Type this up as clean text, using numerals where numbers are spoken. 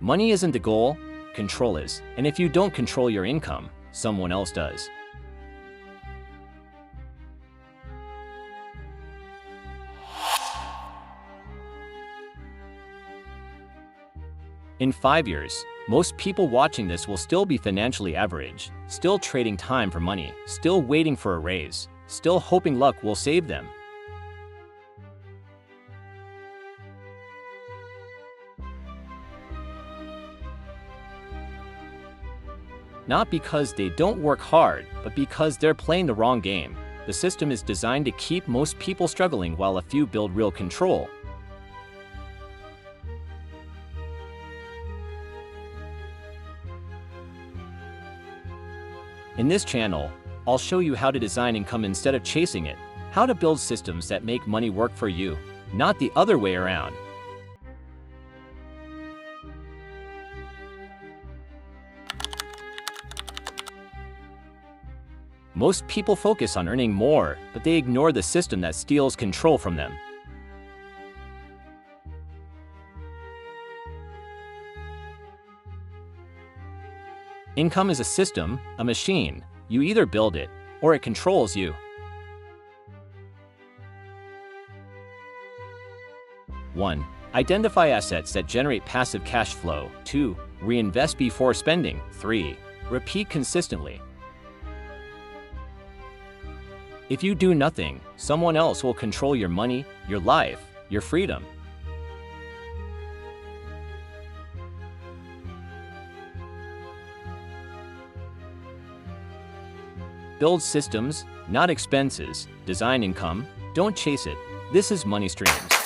Money isn't the goal, control is. And if you don't control your income, someone else does. In 5 years, most people watching this will still be financially average, still trading time for money, still waiting for a raise, still hoping luck will save them. Not because they don't work hard, but because they're playing the wrong game. The system is designed to keep most people struggling while a few build real control. In this channel, I'll show you how to design income instead of chasing it, how to build systems that make money work for you, not the other way around. Most people focus on earning more, but they ignore the system that steals control from them. Income is a system, a machine. You either build it, or it controls you. 1. Identify assets that generate passive cash flow. 2. Reinvest before spending. 3. Repeat consistently. If you do nothing, someone else will control your money, your life, your freedom. Build systems, not expenses. Design income, don't chase it. This is Money Streams.